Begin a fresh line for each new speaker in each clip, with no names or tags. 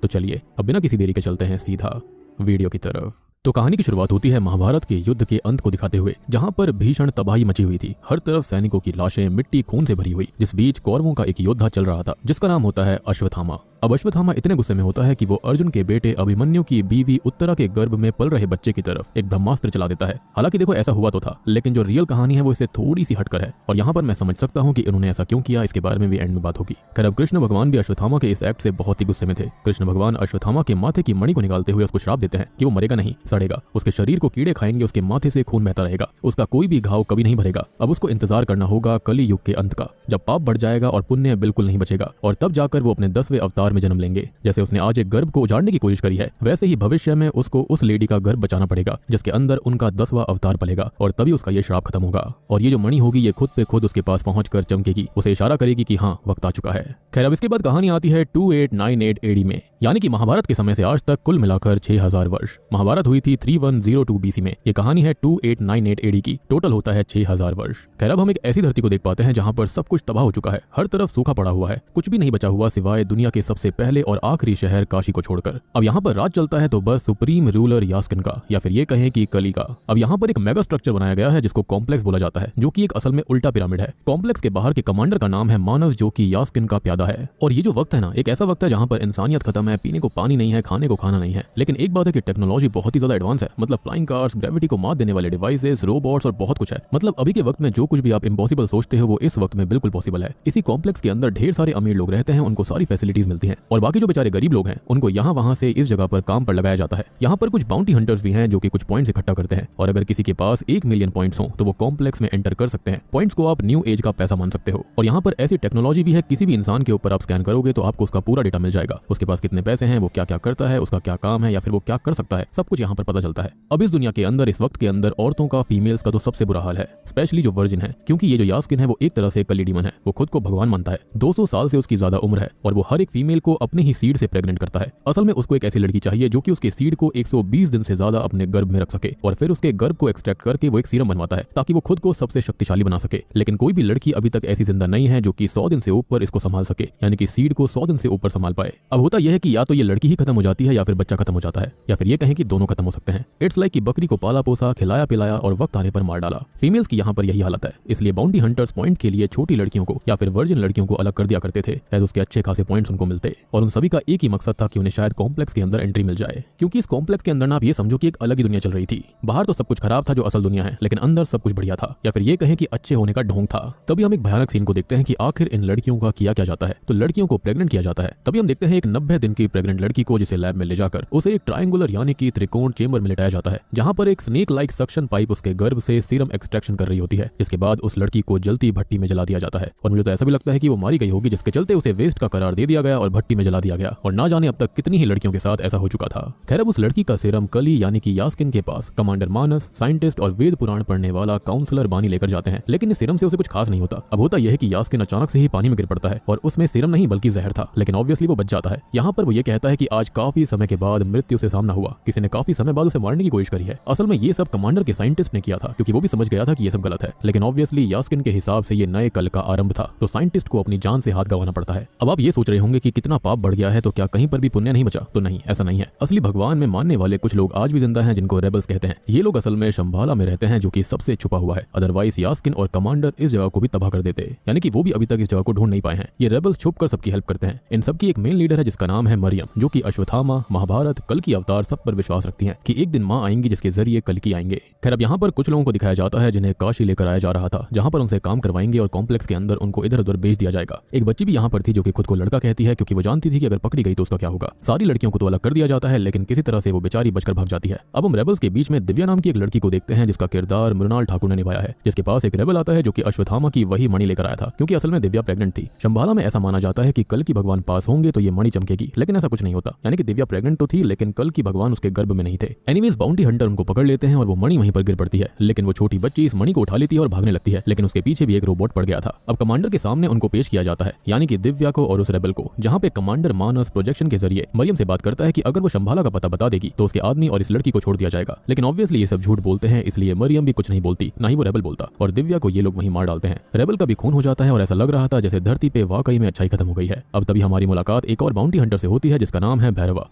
तो चलिए अब बिना किसी देरी के चलते हैं सीधा वीडियो की तरफ। तो कहानी की शुरुआत होती है महाभारत के युद्ध के अंत को दिखाते हुए, जहां पर भीषण तबाही मची हुई थी। हर तरफ सैनिकों की लाशें मिट्टी खून से भरी हुई, जिस बीच कौरवों का एक योद्धा चल रहा था जिसका नाम होता है अश्वत्थामा। अब अश्वत्थामा इतने गुस्से में होता है कि वो अर्जुन के बेटे अभिमन्यु की बीवी उत्तरा के गर्भ में पल रहे बच्चे की तरफ एक ब्रह्मास्त्र चला देता है। हालांकि देखो ऐसा हुआ तो था, लेकिन जो रियल कहानी है वो इससे थोड़ी सी हटकर है, और यहाँ पर मैं समझ सकता हूँ कि इन्होंने ऐसा क्यों किया। इसके बारे में भी एंड में बात होगी। खैर अब कृष्ण भगवान भी अश्वत्थामा के इस एक्ट से बहुत ही गुस्से में थे। कृष्ण भगवान अश्वत्थामा के माथे की मणि को निकालते हुए उसको श्राप देते हैं कि वो मरेगा नहीं, सड़ेगा, उसके शरीर को कीड़े खाएंगे, उसके माथे से खून बहता रहेगा, उसका कोई भी घाव कभी नहीं भरेगा। अब उसको इंतजार करना होगा कली युग के अंत का, जब पाप बढ़ जाएगा और पुण्य बिल्कुल नहीं बचेगा, और तब जाकर वो अपने 10वें अवतार में जन्म लेंगे। जैसे उसने आज एक गर्भ को उजाड़ने की कोशिश करी है, वैसे ही भविष्य में उसको उस लेडी का गर्भ बचाना पड़ेगा जिसके अंदर उनका 10वां अवतार पलेगा, और तभी उसका ये श्राप खत्म होगा। और ये जो मणि होगी ये खुद पे खुद उसके पास पहुंचकर चमकेगी, उसे इशारा करेगी कि हाँ वक्त आ चुका है। खैर अब इसके बाद कहानी आती है 2898 एडी में, यानी कि महाभारत के समय से आज तक कुल मिलाकर 6000 वर्ष। महाभारत हुई थी 3102 बीसी में, ये कहानी है 2898 एडी की। टोटल होता है 6000 वर्ष। खैर अब हम एक ऐसी धरती को देख पाते हैं जहां पर सब कुछ तबाह हो चुका है, हर तरफ सूखा पड़ा हुआ है, कुछ भी नहीं बचा हुआ सिवाय दुनिया के सबसे पहले और आखिरी शहर काशी को छोड़कर। अब यहाँ पर राज चलता है तो बस सुप्रीम रूलर यास्किन का, या फिर ये कहें कि कली का। अब यहाँ पर एक मेगा स्ट्रक्चर बनाया गया है जिसको कॉम्प्लेक्स बोला जाता है, जो कि एक असल में उल्टा पिरामिड है। कॉम्प्लेक्स के बाहर के कमांडर का नाम है मानव, जो कि यास्किन का प्यादा है। और ये जो वक्त है ना, एक ऐसा वक्त है जहाँ पर इंसानियत खत्म है, पीने को पानी नहीं है, खाने को खाना नहीं है। लेकिन एक बात है कि टेक्नोलॉजी बहुत ही ज्यादा एडवांस है, मतलब फ्लाइंग कार्स, ग्रेविटी को मात देने वाले डिवाइसेस, रोबोट्स और बहुत कुछ है। मतलब अभी के वक्त में जो कुछ भी आप इम्पॉसिबल सोचते हो वो इस वक्त में बिल्कुल पॉसिबल है। इसी कॉम्प्लेक्स के अंदर ढेर सारे अमीर लोग रहते हैं, उनको सारी फैसिलिटीज मिलती हैं, और बाकी जो बेचारे गरीब लोग हैं उनको यहाँ वहाँ से इस जगह पर काम पर लगाया जाता है। यहाँ पर कुछ बाउंटी हंटर्स भी हैं जो कि कुछ पॉइंट्स इकट्ठा करते हैं, और अगर किसी के पास 1 मिलियन पॉइंट्स हो तो वो कॉम्प्लेक्स में एंटर कर सकते हैं। पॉइंट्स को आप न्यू एज का पैसा मान सकते हो। और यहाँ पर ऐसी टेक्नोलॉजी भी है, किसी भी इंसान के ऊपर आप स्कैन करोगे तो आपको उसका पूरा डेटा मिल जाएगा, उसके पास कितने पैसे हैं, वो क्या क्या करता है, उसका क्या काम है, या फिर वो क्या कर सकता है, सब कुछ यहाँ पर पता चलता है। अब इस दुनिया के अंदर इस वक्त के अंदर औरतों का, फीमेल्स का तो सबसे बुरा हाल है, स्पेशली जो वर्जिन है, क्योंकि ये जो यास्किन है वो एक तरह से कली डीमन है। वो खुद को भगवान मानता है, 200 साल से उसकी ज्यादा उम्र है, और वो हर एक फीमेल को अपने ही सीड से प्रेग्नेंट करता है। असल में उसको एक ऐसी लड़की चाहिए जो कि उसके सीड को 120 दिन से ज्यादा अपने गर्भ में रख सके, और फिर उसके गर्भ को एक्सट्रैक्ट करके वो एक सीरम बनवाता है ताकि वो खुद को सबसे शक्तिशाली बना सके। लेकिन कोई भी लड़की अभी तक ऐसी जिंदा नहीं है जो कि 100 दिन से ऊपर इसको संभाल सके, यानी कि सीड को 100 दिन से ऊपर संभाल पाए। अब होता यह है कि या तो ये लड़की ही खत्म हो जाती है या फिर बच्चा खत्म हो जाता है, या फिर ये कहें कि दोनों खत्म हो सकते हैं। इट्स लाइक कि बकरी को पाला पोसा, खिलाया पिलाया और वक्त आने पर मार डाला। फीमेल्स की यहाँ पर यही हालत है, इसलिए बाउंटी हंटर्स पॉइंट के लिए छोटी लड़कियों को या फिर वर्जिन लड़कियों को अलग कर दिया करते थे, एज उसके अच्छे खासे पॉइंट्स उनको मिलते, और उन सभी का एक ही मकसद था कि उन्हें शायद कॉम्प्लेक्स के अंदर एंट्री मिल जाए। क्योंकि इस कॉम्प्लेक्स के अंदर ना आप ये समझो कि एक अलग ही दुनिया चल रही थी। बाहर तो सब कुछ खराब था जो असल दुनिया है, लेकिन अंदर सब कुछ बढ़िया था, या फिर ये कहें कि अच्छे होने का ढोंग था। तभी हम एक भयानक सीन को देखते हैं कि आखिर इन लड़कियों का किया क्या जाता है। तो लड़कियों को प्रेग्नेंट किया जाता है। तभी हम देखते हैं एक 90 दिन की प्रेग्नेंट लड़की को, जिसे लैब में ले जाकर उसे एक ट्रायंगुलर यानी कि त्रिकोण चेंबर में लेटाया जाता है, जहां पर एक स्नेक लाइक सक्शन पाइप उसके गर्भ से सीरम एक्सट्रैक्शन कर रही होती है। इसके बाद उस लड़की को जलती भट्टी में जला दिया जाता है, और मुझे तो ऐसा भी लगता है कि वो मारी गई होगी, जिसके चलते उसे वेस्ट का करार दे दिया गया और भट्टी में जला दिया गया। और ना जाने अब तक कितनी ही लड़कियों के साथ ऐसा हो चुका था। खैर अब उस लड़की का सीरम कली यानी कि यास्किन के पास कमांडर मानस, साइंटिस्ट और वेद पुराण पढ़ने वाला काउंसलर बानी लेकर जाते हैं, लेकिन इस सीरम से उसे कुछ खास नहीं होता। अब होता यह है कि यास्किन अचानक से ही पानी में गिर पड़ता है, और उसमें सीरम नहीं बल्कि जहर था, लेकिन ऑब्वियसली वो बच जाता है। यहाँ पर वो ये कहता है कि आज काफी समय के बाद मृत्यु से सामना हुआ, किसी ने काफी समय बाद उसे मारने की कोशिश करी है। असल में ये सब कमांडर के साइंटिस्ट ने किया था, क्योंकि वो भी समझ गया था कि ये सब गलत है, लेकिन ऑब्वियसली यास्किन के हिसाब से ये नए कल का आरंभ था, तो साइंटिस्ट को अपनी जान से हाथ गंवाना पड़ता है। अब आप ये सोच रहे होंगे कि कितना पाप बढ़ गया है, तो क्या कहीं पर भी पुण्य नहीं बचा? तो नहीं, ऐसा नहीं है। असली भगवान में मानने वाले कुछ लोग आज भी जिंदा हैं, जिनको रेबल्स कहते हैं। ये लोग असल में शंभाला में रहते हैं, जो कि सबसे छुपा हुआ है। अदरवाइज यास्किन और कमांडर इस जगह को भी तबाह कर देते, यानी कि वो भी अभी तक इस जगह को ढूंढ नहीं पाए हैं। ये रेबल्स छुप कर सबकी हेल्प करते हैं। इन सबकी एक मेन लीडर है जिसका नाम है मरियम, जो कि अश्वत्थामा, महाभारत, कल की अवतार सब पर विश्वास रखती है कि एक दिन माँ आएंगी जिसके जरिए कल की आएंगे। खैर अब यहाँ पर कुछ लोगों को दिखाया जाता है जिन्हें काशी लेकर आया जा रहा था, जहाँ पर उनसे काम करवाएंगे और कॉम्प्लेक्स के अंदर उनको इधर उधर भेज दिया जाएगा। एक बच्ची भी यहाँ पर थी जो कि खुद को लड़का कहती है, क्योंकि वो जानती थी कि अगर पकड़ी गई तो उसका क्या होगा। सारी लड़कियों को तो अलग कर दिया जाता है, लेकिन किसी तरह से वो बेचारी बचकर भाग जाती है। अब हम रेबल्स के बीच में दिव्या नाम की एक लड़की को देखते हैं, जिसका किरदार मृणाल ठाकुर ने निभाया है, जिसके पास एक रेबल आता है जो कि अश्वत्थामा की वही मणि लेकर आया था, क्योंकि असल में दिव्या प्रेग्नेंट थी। शंभाला में ऐसा माना जाता है कि कल की भगवान पास होंगे तो ये मणि चमकेगी, लेकिन ऐसा कुछ नहीं होता। यानी कि दिव्या प्रेग्नेंट तो थी, लेकिन कल की भगवान उसके गर्भ में नहीं थे। एनीवेज बाउंटी हंटर उनको पकड़ लेते हैं और वो मणि वहीं पर गिर पड़ती है, लेकिन वो छोटी बच्ची इस मणि को उठा लेती है और भागने लगती है, लेकिन उसके पीछे भी एक रोबोट पड़ गया था। अब कमांडर के सामने उनको पेश किया जाता है, यानी कि दिव्या को और उस रेबल को, जहां पे कमांडर मानस प्रोजेक्शन के जरिए मरियम से बात करता है कि अगर वो शंभाला का पता बता देगी तो उसके आदमी और इस लड़की को छोड़ दिया जाएगा। लेकिन ऑब्वियसली ये सब झूठ बोलते हैं, इसलिए मरियम भी कुछ नहीं बोलती, ना ही वो रेबल बोलता, और दिव्या को ये लोग वहीं मार डालते हैं। रेबल का भी खून हो जाता है और ऐसा लग रहा था जैसे धरती पे वाकई में अच्छाई खत्म हो गई है। अब तभी हमारी मुलाकात एक और बाउंटी हंटर से होती है जिसका नाम है भैरवा,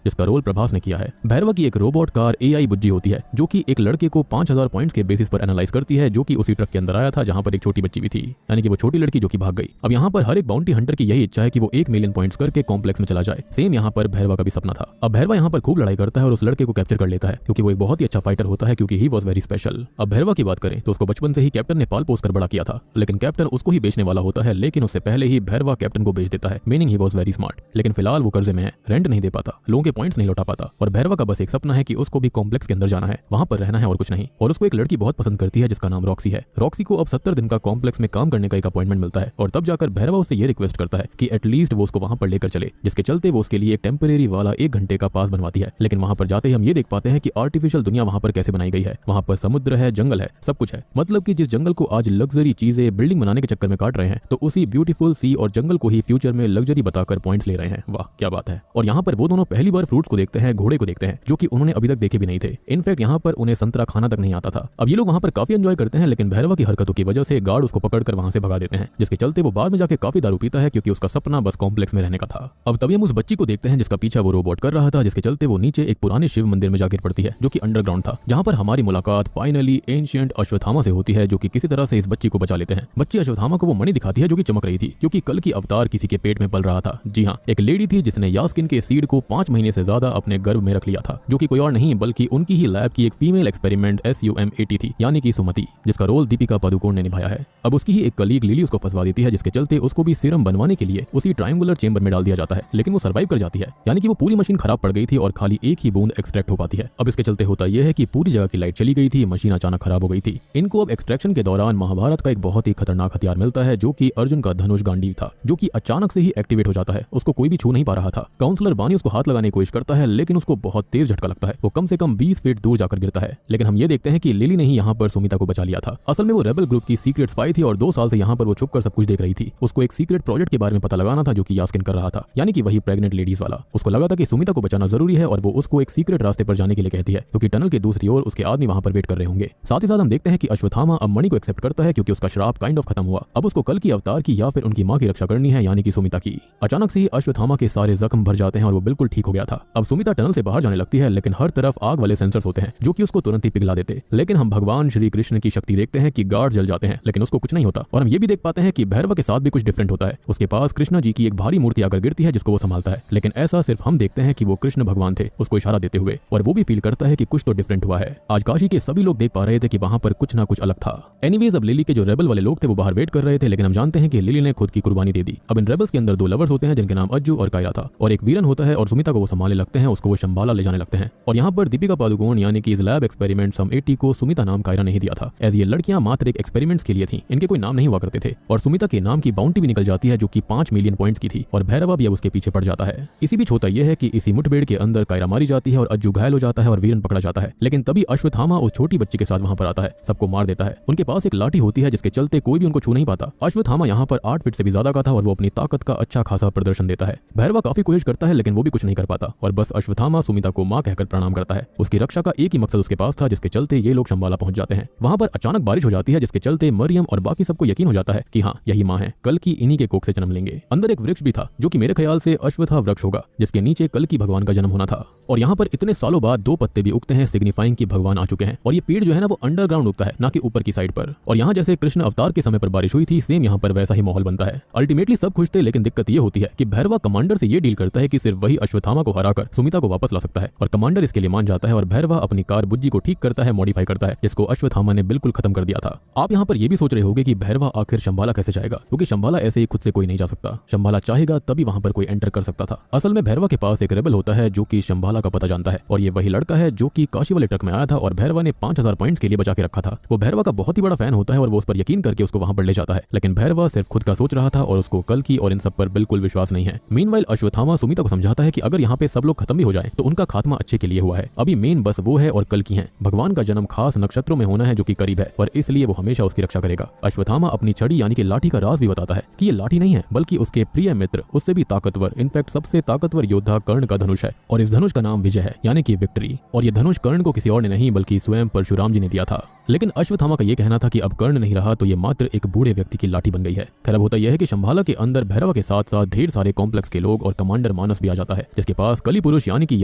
जिसका रोल प्रभास ने किया है। भैरवा की एक रोबोट कार AI बुज्जी होती है जो कि एक लड़के को 5000 पॉइंट्स के बेसिस पर एनालाइज करती है, जो कि उसी ट्रक के अंदर आया था जहां पर एक छोटी बच्ची भी थी, यानी कि वो छोटी लड़की जो कि भाग गई। अब यहाँ पर हर एक बाउंटी हंटर की यही इच्छा है कि वो 1 मिलियन पॉइंट्स करके कॉम्प्लेक्स में चला जाए। सेम यहाँ पर भैरवा का भी सपना था। अब भैरवा यहाँ पर खूब लड़ाई करता है और उस लड़के को कैप्चर कर लेता है क्योंकि वो एक बहुत ही अच्छा फाइटर होता है, क्योंकि ही वॉज वेरी स्पेशल। अब भैरवा की बात करें तो उसको बचपन से ही कैप्टन ने पाल पोस कर बड़ा किया था, लेकिन कैप्टन उसको ही बेचने वाला होता है, लेकिन उससे पहले ही भैरवा कैप्टन को बेच देता है, meaning he was very smart. लेकिन फिलहाल वो कर्जे में है, रेंट नहीं दे पाता, लोगों के पॉइंट्स नहीं लौटा पाता, और भैरवा का बस एक सपना है कि उसको भी कॉम्प्लेक्स के अंदर जाना है, वहां पर रहना है और कुछ नहीं। और उसको एक लड़की बहुत पसंद करती है जिसका नाम रॉक्सी है। रॉक्सी को अब 70 दिन का कॉम्प्लेक्स में काम करने का एक अपॉइंटमेंट मिलता है, और तब जाकर भैरवा उससे ये रिक्वेस्ट करता है कि एटलीस्ट वो उसको वहां पर लेकर चले, जिसके चलते वो उसके लिए एक टेम्परेरी वाला 1 घंटे का पास बनवाती है। लेकिन वहां पर जाते ही हम ये देख पाते हैं कि आर्टिफिशियल दुनिया वहां पर कैसे बनाई गई है। वहां पर समुद्र है, जंगल है, सब कुछ है। मतलब कि जिस जंगल को आज लग्जरी चीजें बिल्डिंग बनाने के चक्कर में काट रहे हैं, तो उसी ब्यूटीफुल सी और जंगल को ही फ्यूचर में लग्जरी बताकर पॉइंट्स ले रहे हैं। वाह क्या बात है। और यहाँ पर वो दोनों पहली बार फ्रूट्स को देखते हैं, घोड़े को देखते हैं, जो कि उन्होंने अभी तक देखे भी नहीं थे। इनफैक्ट यहाँ पर उन्हें संतरा खाना तक नहीं आता था। अब ये लोग वहां पर काफी एंजॉय करते हैं, लेकिन भैरवा की हरकतों की वजह से गार्ड उसको पकड़कर वहां से भगा देते हैं, जिसके चलते वो बाद में जाके काफी दारू पीता है, क्योंकि उसका सपना बस कॉम्प्लेक्स में रहने का था। अब तभी हम उस बच्ची को देखते हैं जिसका पीछा वो रोबोट कर रहा था, जिसके चलते वो नीचे एक पुराने शिव मंदिर में जा गिर पड़ती है, जो कि अंडरग्राउंड था, जहां पर हमारी मुलाकात फाइनली एंशिएंट अश्वत्थामा से होती है, जो कि किसी तरह से इस बच्ची को बचा लेते हैं। बच्ची अश्वत्थामा को वो मणि दिखाती है जो कि चमक रही थी, क्योंकि कल की अवतार किसी के पेट में पल रहा था। जी हाँ, एक लेडी थी जिसने यास्किन के सीड को 5 महीने से ज्यादा अपने गर्भ में रख लिया था, जो कि कोई और नहीं बल्कि उनकी ही लैब की एक फीमेल एक्सपेरिमेंट SUM-80 थी, यानी कि सुमति, जिसका रोल दीपिका पादुकोण ने निभाया है। अब उसकी ही एक कलीग लिली उसको फंसवा देती है, जिसके चलते उसको भी सीरम बनवाने के लिए उसी ट्रायंगुलर चेंबर में डाल दिया जाता है, लेकिन वो सर्वाइव कर जाती है, यानी कि वो पूरी मशीन खराब पड़ गई थी और खाली एक ही बूंद एक्सट्रैक्ट हो पाती है। अब इसके चलते होता यह है कि पूरी जगह की लाइट चली गई थी, मशीन अचानक खराब हो गई थी। इनको अब एक्सट्रैक्शन के दौरान महाभारत का एक बहुत ही खतरनाक हथियार मिलता है, जो कि अर्जुन का धनुष गांडीव था, जो कि अचानक से ही एक्टिवेट हो जाता है। उसको कोई भी छू नहीं पा रहा था। काउंसलर बानी उसको हाथ लगाने की कोशिश करता है, लेकिन उसको बहुत तेज झटका लगता है। वो कम से कम 20 फीट दूर जाकर गिरता है। लेकिन हम ये देखते हैं कि लिली ने ही यहाँ पर सुमिता को बचा लिया था। असल में वो रेबल ग्रुप की सीक्रेट स्पाई थी और 2 साल से यहाँ पर वो छुपकर सब कुछ देख रही थी। उसको एक सीक्रेट प्रोजेक्ट के बारे में पता लगाना था, जो कि यास्किन कर रहा था, यानी कि वही प्रेग्नेंट लेडीज वाला। उसको लगा था कि सुमिता को बचाना जरूरी है और वो उसको एक सीक्रेट रास्ते पर जाने के लिए कहती है, क्योंकि टनल के दूसरी ओर उसके आदमी वहां पर वेट कर रहे होंगे। साथ ही साथ हम देखते हैं कि अश्वत्थामा अब मणि को एक्सेप्ट करता है, क्योंकि उसका श्राप काइंड ऑफ खत्म हुआ। अब उसको कल की अवतार की या फिर उनकी मां की रक्षा करनी है, यानी कि सुमिता की। अचानक से ही अश्वत्थामा के सारे जख्म भर जाते हैं और वो बिल्कुल ठीक हो गया था। अब सुमिता टनल से बाहर जाने लगती है, लेकिन हर तरफ आग वाले सेंसर्स होते हैं जो कि उसको तुरंत ही पिघला देते। लेकिन हम भगवान श्री कृष्ण की शक्ति देखते हैं कि गार्ड जल जाते हैं, लेकिन उसको कुछ नहीं होता। और हम ये भी देख पाते हैं कि भैरवा के साथ भी कुछ डिफरेंट होता है। उसके पास कृष्णा जी की एक भारी मूर्ति आकर गिरती है, जिसको वो संभालता है, लेकिन ऐसा सिर्फ हम देखते हैं कि वो कृष्ण भगवान थे उसको इशारा देते हुए, और वो भी फील करता है कि कुछ तो डिफरेंट हुआ है। आज काशी के सभी लोग देख पा रहे थे कि वहां पर कुछ ना कुछ अलग था। एनीवेज, अब लिली के जो रेबल वाले लोग थे वो बाहर वेट कर रहे थे, लेकिन हम जानते हैं कि लिली ने खुद की कुर्बानी दे दी। अब इन रेबल्स के अंदर 2 लवर्स होते हैं जिनके नाम अज्जू और कायरा था, और एक वीरन होता है, और सुमिता को वो संभालने लगते हैं, उसको वो शंबाला ले जाने लगते हैं। और यहाँ पर दीपिका पादुकोण यानी कि इस लैब एक्सपेरिमेंट SUM-80 को सुमिता नाम कायरा नहीं दिया था, एज ये लड़कियां मात्र एक एक्सपेरिमेंट्स के लिए थी, इनके कोई नाम नहीं हुआ करते थे। और सुमिता के नाम की बाउंटी भी निकल जाती है, जो कि 5 मिलियन पॉइंट्स की थी, और भैरवा भी अब उसके पीछे पड़ जाता है। इसी बीच होता यह है कि इसी मुठभेड़ के अंदर कायरा मारी जाती है और अज्जू घायल हो जाता है और वीरन पकड़ा जाता है। लेकिन तभी अश्वत्थामा उस छोटी बच्ची के साथ वहां पर आता है, सबको मार देता है। उनके पास एक लाठी होती है, जिसके चलते कोई भी उनको छू नहीं पाता। अश्वत्थामा यहाँ पर 8 फीट से भी ज्यादा का था और वो अपनी ताकत का अच्छा खासा प्रदर्शन देता है। भैरवा काफी कोशिश करता है, लेकिन वो भी कुछ नहीं कर पाता, और बस अश्वत्थामा सुमिता को मां कहकर प्रणाम करता है। उसकी रक्षा का एक ही मकसद उसके पास था, जिसके चलते ये लोग शंबाला पहुंच जाते हैं। वहां पर अचानक बारिश हो जाती है, जिसके चलते मरियम और बाकी सबको यकीन हो जाता है कि हाँ, यही मां है, कल की इन्हीं के कोख से जन्म लेंगे। अंदर एक वृक्ष भी था, जो कि मेरे ख्याल से अश्वत्था वृक्ष होगा, जिसके नीचे कल की भगवान का जन्म होना था। और यहाँ पर इतने सालों बाद 2 पत्ते भी उगते हैं, सिग्निफाइंग कि भगवान आ चुके हैं। और ये पेड़ जो है ना, वो अंडरग्राउंड उगता है, ना कि ऊपर की साइड पर। और यहाँ जैसे कृष्ण अवतार के समय पर बारिश हुई थी, सेम यहाँ पर वैसा ही माहौल बनता है। अल्टीमेटली सब खुश थे, लेकिन दिक्कत ये होती है कि भैरवा कमांडर से ये डील करता है कि सिर्फ वही अश्वत्थामा को हराकर सुमिता को वापस ला सकता है, और कमांडर इसके लिए मान जाता है। और भैरवा अपनी कार बुज्जी को ठीक करता है, मॉडिफाई करता है, जिसको अश्वत्थामा ने बिल्कुल खत्म कर दिया था। आप यहाँ पर ये भी सोच रहे होंगे कि भैरवा आखिर शंबाला कैसे जाएगा, क्योंकि शंबाला ऐसे ही खुद से कोई नहीं जा सकता। शंबाला चाहेगा तभी वहां पर कोई एंटर कर सकता था। असल में भैरवा के पास एक रेबल होता है जो कि शंबाला का पता जानता है, और ये वही लड़का है जो कि काशी वाले ट्रक में आया था और भैरवा ने 5000 पॉइंट्स के लिए बचा के रखा था। वो भैरवा का बहुत ही बड़ा फैन होता है और वो उस पर यकीन करके उसको वहां पर ले जाता है, लेकिन भैरवा सिर्फ खुद का सोच रहा था और उसको कल की और इन सब पर बिल्कुल विश्वास नहीं है। मीनवाइल अश्वत्थामा सुमिता को समझाता है कि अगर यहाँ पे सब लोग खत्म भी हो जाए तो उनका खात्मा अच्छे के लिए हुआ है। अभी मेन बस वो है और कल की है। भगवान का जन्म खास नक्षत्रों में होना है जो कि करीब है, और इसलिए वो हमेशा उसकी रक्षा करेगा। अश्वत्थामा अपनी छड़ी यानी कि लाठी का राज भी बताता है कि ये लाठी नहीं है, बल्कि उसके प्रिय मित्र उससे भी भी ताकतवर, इनफैक्ट सबसे ताकतवर योद्धा कर्ण का धनुष है और इस धनुष का नाम विजय है, यानी कि विक्ट्री। और ये धनुष कर्ण को किसी और ने नहीं बल्कि स्वयं परशुराम जी ने दिया था। लेकिन अश्वत्थामा का ये कहना था कि अब कर्ण नहीं रहा तो ये मात्र एक बूढ़े व्यक्ति की लाठी बन गई है। खैर अब होता यह है कि शंभाला के अंदर भैरवा के साथ साथ ढेर सारे कॉम्प्लेक्स के लोग और कमांडर मानस भी आ जाता है, जिसके पास कली पुरुष यानी कि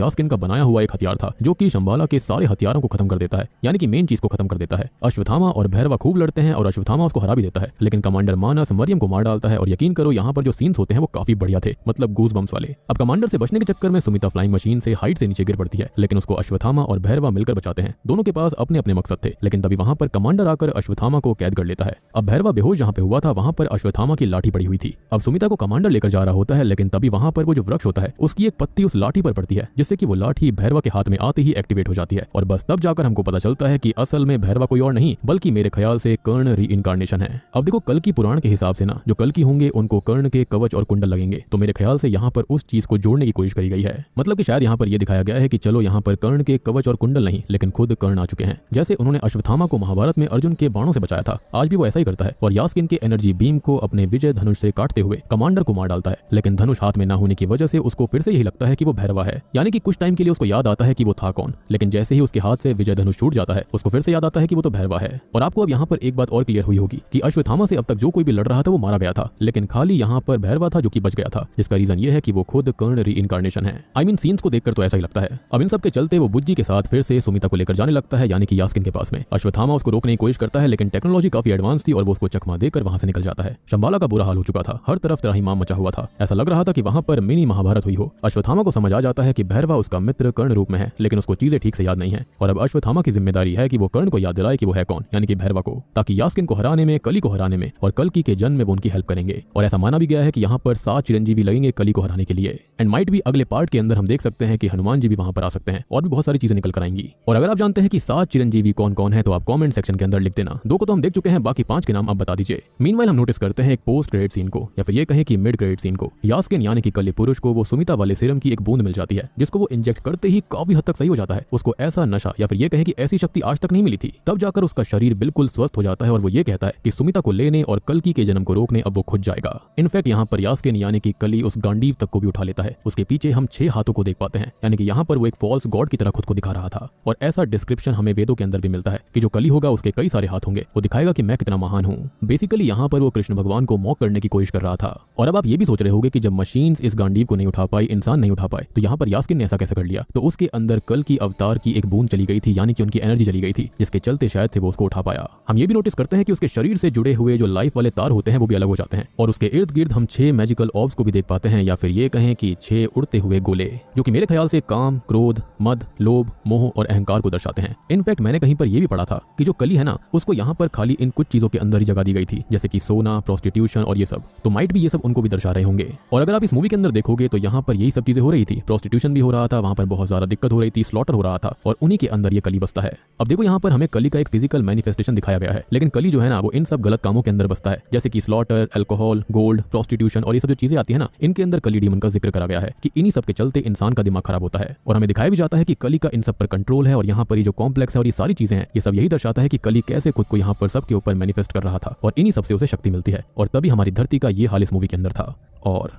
यास्किन का बनाया हुआ एक हथियार था जो कि शंभाला के सारे हथियारों को खत्म कर देता है, यानी कि मेन चीज को खत्म कर देता है। अश्वत्थामा और भैरवा खूब लड़ते हैं और अश्वत्थामा उसको हरा भी देता है, लेकिन कमांडर मानस मरियम को मार डालता है। और यकीन करो यहाँ पर जो सीन्स होते हैं वो काफी बढ़िया थे, मतलब गूज बम्स वाले। अब कमांडर से बचने के चक्कर में सुमिता फ्लाइंग मशीन से हाइट से नीचे गिर पड़ती है, लेकिन उसको अश्वत्थामा और भैरवा मिलकर बचाते हैं। दोनों के पास अपने अपने मकसद थे, लेकिन तभी वहां पर कमांडर आकर अश्वत्थामा को कैद कर लेता है। अब भैरवा बेहोश जहां पे हुआ था वहां पर अश्वत्थामा की लाठी पड़ी हुई थी। अब सुमिता को कमांडर लेकर जा रहा होता है, लेकिन तभी वहां पर वो जो वृक्ष होता है उसकी एक पत्ती उस लाठी पर पड़ती है, जिससे कि वो लाठी भैरवा के हाथ में आते ही एक्टिवेट हो जाती है। और बस तब जाकर हमको पता चलता है कि असल में भैरवा कोई और नहीं बल्कि मेरे ख्याल से कर्ण रीइंकार्नेशन है। अब देखो कल की पुराण के हिसाब से ना जो कल की होंगे उनको कर्ण के कवच और कुंडल लगेंगे, तो मेरे ख्याल से यहाँ पर उस चीज को जोड़ने की कोशिश करी गई है। मतलब कि शायद यहाँ पर यह दिखाया गया है कि चलो यहाँ पर कर्ण के कवच और कुंडल नहीं लेकिन खुद कर्ण आ चुके हैं। जैसे उन्होंने अश्वत्थामा को महाभारत में अर्जुन के बाणों से बचाया था, आज भी वो ऐसा ही करता है और यास्किन के एनर्जी बीम को अपने विजय धनुष से काटते हुए कमांडर को मार डालता है। लेकिन धनुष हाथ में ना होने की वजह से उसको फिर से यही लगता है कि वो भैरवा है, यानी कि कुछ टाइम के लिए उसको याद आता है कि वो था कौन, लेकिन जैसे ही उसके हाथ से विजय धनुष छूट जाता है उसको फिर से याद आता है कि वो तो भैरवा है। और आपको अब यहाँ पर एक बात और क्लियर हुई होगी कि अश्वत्थामा से अब तक जो कोई भी लड़ रहा था वो मारा गया था, लेकिन खाली यहाँ पर भैरवा था जो कि बच गया था, जिसका रीजन ये है कि वो खुद कर्ण रीइंकार्नेशन है। आई मीन सीन्स को देखकर तो ऐसा ही लगता है। अब इन सब के चलते वो बुज्जी के साथ फिर से सुमिता को लेकर जाने लगता है, यानी कि यास्किन के पास में। अश्वत्थामा उसको रोकने की कोशिश करता है, लेकिन टेक्नोलॉजी काफी एडवांस थी और वो उसको चकमा देकर वहां से निकल जाता है। शंभाला का बुरा हाल हो चुका था, हर तरफ त्राहिमाम मचा हुआ था, ऐसा लग रहा था कि वहां पर मिनी महाभारत हुई हो। अश्वत्थामा को समझ आ जाता है कि भैरवा उसका मित्र कर्ण रूप में है, लेकिन उसको चीजें ठीक से याद नहीं है और अब अश्वत्थामा की जिम्मेदारी है कि वो कर्ण को याद दिलाए कि वो है कौन, यानी कि भैरवा को, ताकि यास्किन को हराने में, कली को हराने में और कल्कि के जन्म में वो उनकी हेल्प करेंगे। और ऐसा माना भी गया है कि यहाँ पर 7 चिरंजीवी लगेंगे कली को हराने के लिए। एंड माइट भी अगले पार्ट के अंदर हम देख सकते हैं कि हनुमान जी भी वहां पर आ सकते हैं और भी बहुत सारी चीजें निकल कर आएंगी। और अगर आप जानते हैं कि 7 चिरंजीवी कौन कौन है तो आप कमेंट सेक्शन के अंदर लिख देना। 2 को तो हम देख चुके हैं, बाकी 5 के नाम आप बता दीजिए। मीनवाइल हम नोटिस करते हैं एक पोस्ट क्रेडिट सीन को, या फिर ये कहें कि मिड क्रेडिट सीन को। यास्किन यानी कि कली पुरुष को वो सुमिता वाले सीरम की एक बूंद मिल जाती है, जिसको वो इंजेक्ट करते ही काफी हद तक सही हो जाता है। उसको ऐसा नशा या फिर ये कहें कि ऐसी शक्ति आज तक नहीं मिली थी। तब जाकर उसका शरीर बिल्कुल स्वस्थ हो जाता है और वो ये कहता है कि सुमिता को लेने और कल्कि के जन्म को रोकने अब वो खुद जाएगा। इनफैक्ट यहाँ पर यास्किन यानी कि कली उस गांडीव तक को भी उठा लेता है। उसके पीछे हम 6 हाथों को देख पाते हैं, यानी कि यहाँ पर वो एक फॉल्स गॉड की तरह खुद को दिखा रहा था। और ऐसा डिस्क्रिप्शन हमें वेदों के अंदर भी मिलता है कि जो कली होगा उसके कई सारे हाथ होंगे, वो दिखाएगा कि मैं कितना महान हूँ। बेसिकली यहाँ पर वो कृष्ण भगवान को मॉक करने की कोशिश कर रहा था। और अब आप ये भी सोच रहे होंगे कि जब मशीन्स इस गांडीव को नहीं उठा पाई, इंसान नहीं उठा पाए, तो यहाँ पर यास्किन ने ऐसा कैसे कर लिया। तो उसके अंदर कल की अवतार की एक बूंद चली गई थी, यानी कि उनकी एनर्जी चली गई थी, जिसके चलते शायद से वो उसको उठा पाया। हम ये भी नोटिस करते हैं कि उसके शरीर से जुड़े हुए जो लाइफ वाले तार होते हैं वो भी अलग हो जाते हैं और उसके इर्द गिर्द हम 6 मैजिकल ऑब्स को भी देख पाते हैं, या फिर ये कहें कि 6 उड़ते हुए गोले, जो कि मेरे ख्याल से काम, क्रोध, मद, लोभ, मोह और अहंकार को दर्शाते हैं। इनफैक्ट मैंने कहीं पर यह भी पढ़ा था कि जो कली है ना, उसको यहाँ पर खाली इन कुछ चीजों के अंदर ही जगह दी गई थी, जैसे कि सोना, प्रोस्टिट्यूशन और ये सब। तो माइट भी ये सब उनको भी दर्शा रहे होंगे। और अगर आप इस मूवी के अंदर देखोगे तो यहाँ पर यही सब चीजें हो रही थी, प्रोस्टिट्यूशन भी हो रहा था, वहां पर बहुत ज्यादा दिक्कत हो रही थी, स्लॉटर हो रहा था, और उन्हीं के अंदर ये कली बसता है। अब देखो यहाँ पर हमें कली का एक फिजिकल मैनिफेस्टेशन दिखाया गया है, लेकिन कली जो है ना वो इन सब गलत कामों के अंदर बसता है, जैसे कि स्लॉटर, अल्कोहल, गोल्ड, प्रोस्टिट्यूशन और ये सब जो चीजें आती है ना, इनके अंदर कली डीमन का जिक्र करा गया है कि इन्हीं सब के चलते इंसान का दिमाग खराब होता है। और हमें दिखाया भी जाता है कि कली का इन सब पर कंट्रोल है और यहाँ पर ये जो कॉम्प्लेक्स है और ये सारी चीजें हैं, ये सब यही दर्शाता है कि कली कैसे खुद को यहाँ पर सबके ऊपर मैनिफेस्ट कर रहा था और इन्हीं सबसे उसे शक्ति मिलती है। और तभी हमारी धरती का ये हाल इस मूवी के अंदर था। और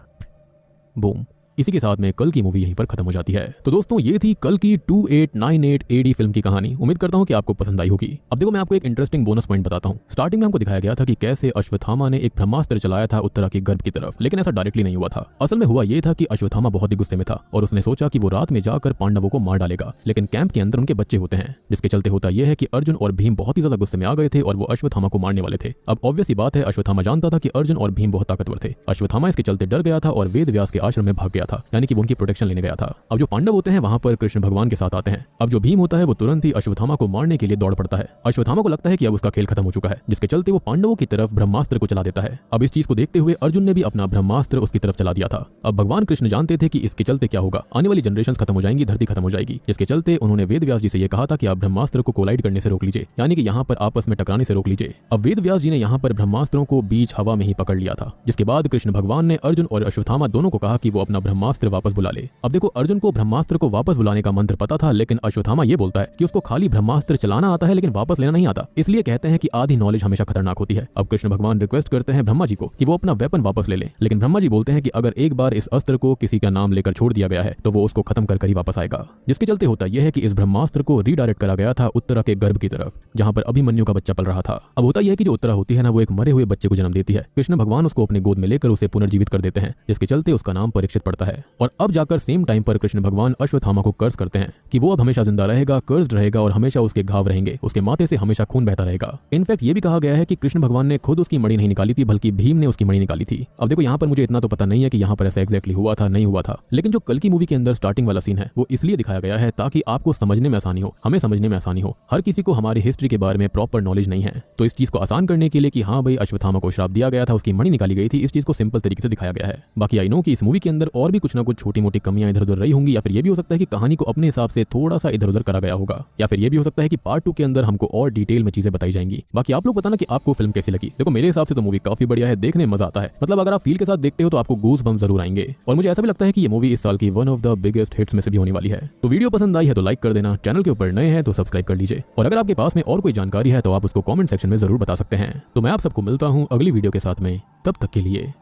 बूम, इसी के साथ में कल की मूवी यहीं पर खत्म हो जाती है। तो दोस्तों ये थी कल की 2898 AD फिल्म की कहानी। उम्मीद करता हूं कि आपको पसंद आई होगी। अब देखो मैं आपको एक इंटरेस्टिंग बोनस पॉइंट बताता हूं। स्टार्टिंग में हमको दिखाया गया था कि कैसे अश्वत्थामा ने एक ब्रह्मास्त्र चलाया था उत्तरा के गर्भ की तरफ, लेकिन ऐसा डायरेक्टली नहीं हुआ था। असल में हुआ यह था कि अश्वत्थामा बहुत ही गुस्से में था और उसने सोचा कि वो रात में जाकर पांडवों को मार डालेगा, लेकिन कैंप के अंदर उनके बच्चे होते हैं, जिसके चलते होता यह है कि अर्जुन और भीम बहुत ही ज्यादा गुस्से में आ गए थे और वो अश्वत्थामा को मारने वाले थे। अब ऑब्वियस ही बात है, अश्वत्थामा जानता था कि अर्जुन और भीम बहुत ताकतवर थे। अश्वत्थामा इसके चलते डर गया था और वेद व्यास के आश्रम में भाग गया था, यानी कि वो उनकी प्रोटेक्शन लेने गया था। अब जो पांडव होते हैं वहां पर कृष्ण भगवान के साथ आते हैं। अब जो भीम होता है वो तुरंत ही अश्वत्थामा को मारने के लिए दौड़ पड़ता है। अश्वत्थामा को लगता है कि अब उसका खेल खत्म हो चुका है, जिसके चलते वो पांडवों की तरफ ब्रह्मास्त्र को चला देता है। अब इस चीज को देखते हुए अर्जुन ने भी अपना ब्रह्मास्त्र उसकी तरफ चला दिया था। अब भगवान कृष्ण जानते थे कि इसके चलते क्या होगा, आने वाली जनरेशंस खत्म हो जाएंगी, धरती खत्म हो जाएगी, जिसके चलते उन्होंने वेद व्यास जी से यह कहा था कि आप ब्रह्मास्त्र को कोलाइड करने से रोक लीजिए, यानी कि यहाँ पर आपस में टकराने से रोक लीजिए। अब वेद व्यास जी ने यहाँ पर ब्रह्मास्त्रों को बीच हवा में ही पकड़ लिया था, जिसके बाद कृष्ण भगवान ने अर्जुन और अश्वत्थामा दोनों को कहा कि वो अपना ब्रह्मास्त्र वापस बुला ले। अब देखो, अर्जुन को ब्रह्मास्त्र को वापस बुलाने का मंत्र पता था, लेकिन अश्वत्थामा ये बोलता है कि उसको खाली ब्रह्मास्त्र चलाना आता है लेकिन वापस लेना नहीं आता। इसलिए कहते हैं कि आधी नॉलेज हमेशा खतरनाक होती है। अब कृष्ण भगवान रिक्वेस्ट करते हैं ब्रह्मा जी को कि वो अपना वेपन वापस ले लें, लेकिन ब्रह्मा जी बोलते हैं कि अगर एक बार इस अस्त्र को किसी का नाम लेकर छोड़ दिया गया है तो वो उसको खत्म कर ही वापस आएगा। जिसके चलते होता यह है कि इस ब्रह्मास्त्र को रीडायरेक्ट करा गया था उत्तरा के गर्भ की तरफ, जहां पर अभिमन्यु का बच्चा पल रहा था। अब होता यह है कि जो उत्तरा होती है ना, वो एक मरे हुए बच्चे को जन्म देती है। कृष्ण भगवान उसको अपने गोद में लेकर उसे पुनर्जीवित कर देते हैं, जिसके चलते उसका नाम परीक्षित पड़ता है। और अब जाकर सेम टाइम पर कृष्ण भगवान अश्वत्थामा को कर्ज करते हैं कि वो अब हमेशा जिंदा रहेगा, कर्ज रहेगा और हमेशा उसके घाव रहेंगे, उसके माथे से हमेशा खून बहता रहेगा। इनफैक्ट ये भी कहा गया है कि कृष्ण भगवान ने खुद उसकी मणि नहीं निकाली थी, बल्कि भीम ने उसकी मणि निकाली थी। अब देखो, यहाँ पर मुझे इतना तो पता नहीं है कि यहाँ पर ऐसा एग्जैक्टली हुआ था नहीं हुआ था, लेकिन जो कल की मूवी के अंदर स्टार्टिंग वाला सीन है वो इसलिए दिखाया गया है ताकि आपको समझने में आसानी हो, हमें समझने में आसानी हो। हर किसी को हमारी हिस्ट्री के बारे में प्रॉपर नॉलेज नहीं है, तो इस चीज को आसान करने के लिए कि हाँ भाई अश्वत्थामा को श्राप दिया गया था, उसकी मणि निकाली गई थी, इस चीज को सिंपल तरीके से दिखाया गया है। बाकी आई नो कि इस मूवी के अंदर और भी कुछ ना कुछ छोटी मोटी कमियां इधर उधर रही होंगी, या फिर ये भी हो सकता है कि कहानी को अपने हिसाब से थोड़ा सा इधर उधर करा गया होगा, या फिर ये भी हो सकता है कि पार्ट 2 के अंदर हमको और डिटेल में चीजें बताई जाएंगी। बाकी आप लोग बताना कि आपको फिल्म कैसी लगी। देखो, मेरे हिसाब से तो मूवी काफी बढ़िया है, देखने में मजा आता है। मतलब अगर आप फील के साथ देखते हो तो आपको गूज बम्स जरूर आएंगे। और मुझे ऐसा भी लगता है कि ये मूवी इस साल की one of the biggest hits में से भी होने वाली है। तो वीडियो पसंद आई है तो लाइक कर देना, चैनल के ऊपर नए हैं तो सब्सक्राइब कर लीजिए, और अगर आपके पास में और कोई जानकारी है तो आप उसको कमेंट सेक्शन में जरूर बता सकते हैं। तो मैं आप सबको मिलता हूँ अगली वीडियो के साथ में, तब तक के लिए